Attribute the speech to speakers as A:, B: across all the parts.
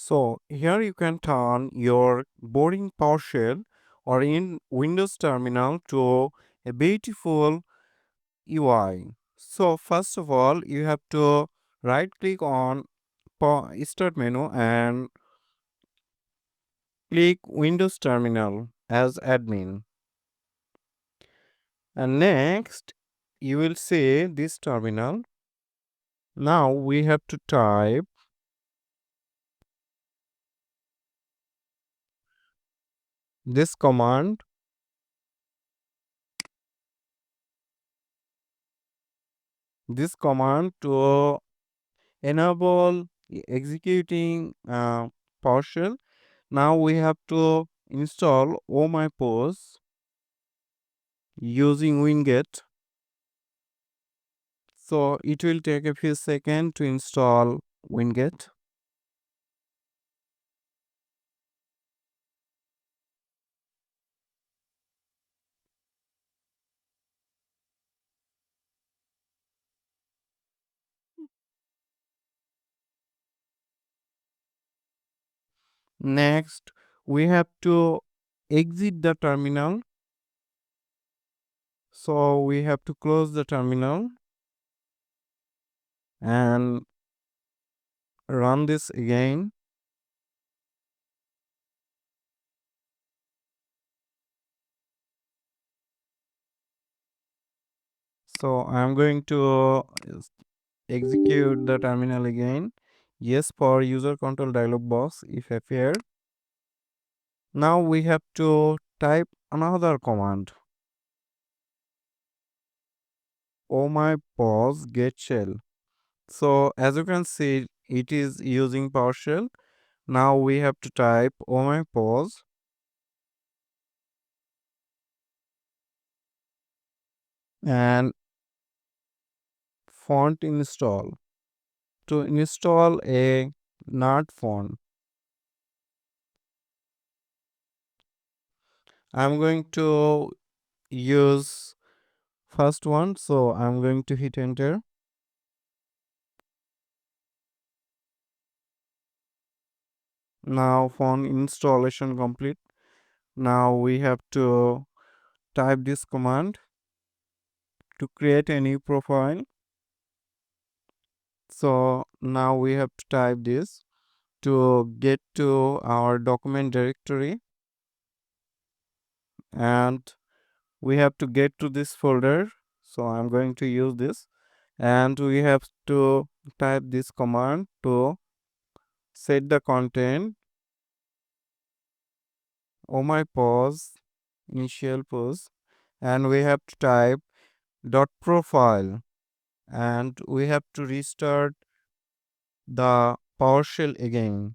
A: So here you can turn your boring PowerShell or in Windows terminal to a beautiful UI. So first of all, you have to right click on Start menu and click Windows Terminal as admin. And next, you will see this terminal. Now we have to type this command. This command to enable executing PowerShell. Now we have to install Oh My Pose using Winget. So it will take a few seconds to install Winget. Next, we have to exit the terminal. So we have to close the terminal and run this again. So I'm going to execute the terminal again. Yes, for user control dialog box if appear. Now we have to type another command. Oh my pause get shell. So as you can see, it is using PowerShell. Now we have to type oh my pause and font install. To install a NARD font, I'm going to use first one. So I'm going to hit enter. Now font installation complete. Now we have to type this command to create a new profile. So now we have to type this to get to our document directory, and we have to get to this folder. So I'm going to use this, and we have to type this command to set the content. Oh my pause initial pause, and we have to type dot profile, and we have to restart the PowerShell again.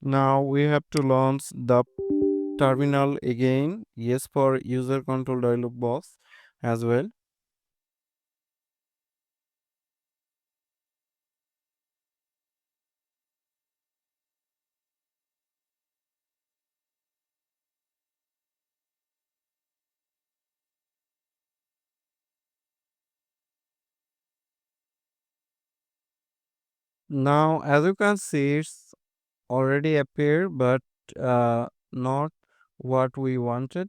A: Now we have to launch the terminal again. Yes, for user control dialog box as well. Now as you can see, it's already appeared, but not what we wanted.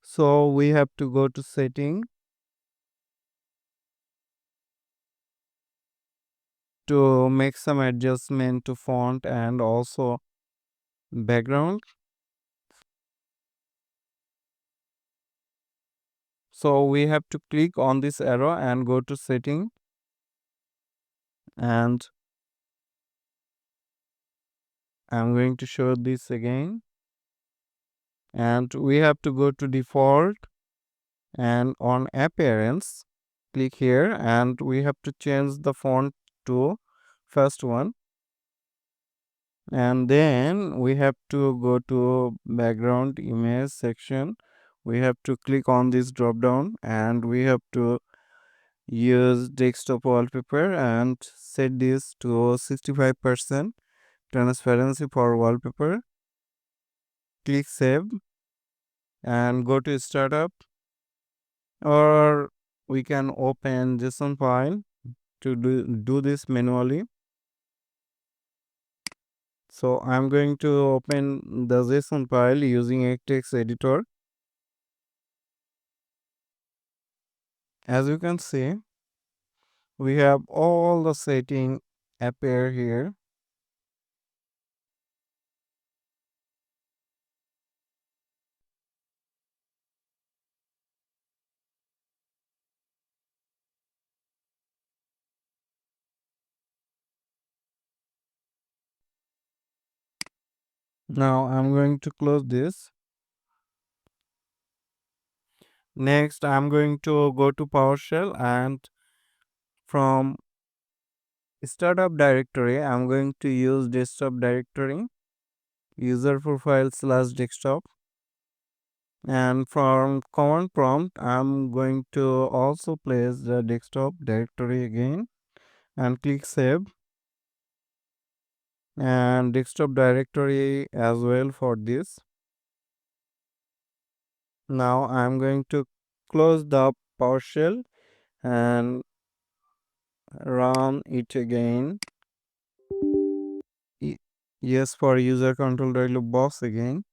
A: So we have to go to setting to make some adjustment to font and also background. So we have to click on this arrow and go to setting, and I'm going to show this again, and we have to go to default and on appearance click here, and we have to change the font to first one, and then we have to go to background image section. we have to click on this drop down and we have to use desktop wallpaper and set this to 65% transparency for wallpaper. Click save and go to startup, or we can open JSON file to do this manually. So I'm going to open the JSON file using a text editor. As you can see, we have all the setting appear here. Now I'm going to close this. Next, I'm going to go to PowerShell, and from startup directory, I'm going to use desktop directory, user profile slash desktop. And from command prompt, I'm going to also place the desktop directory again and click save, and desktop directory as well for this. Now I'm going to close the PowerShell and run it again. Yes, for user control dialog box again,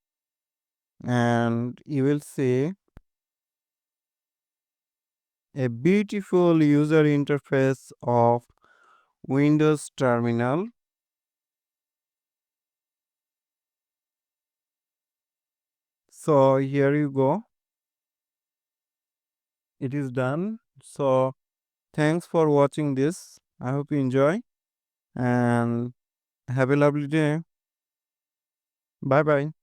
A: and you will see a beautiful user interface of Windows terminal. So here you go, it is done. So thanks for watching this. I hope you enjoy and have a lovely day. Bye bye.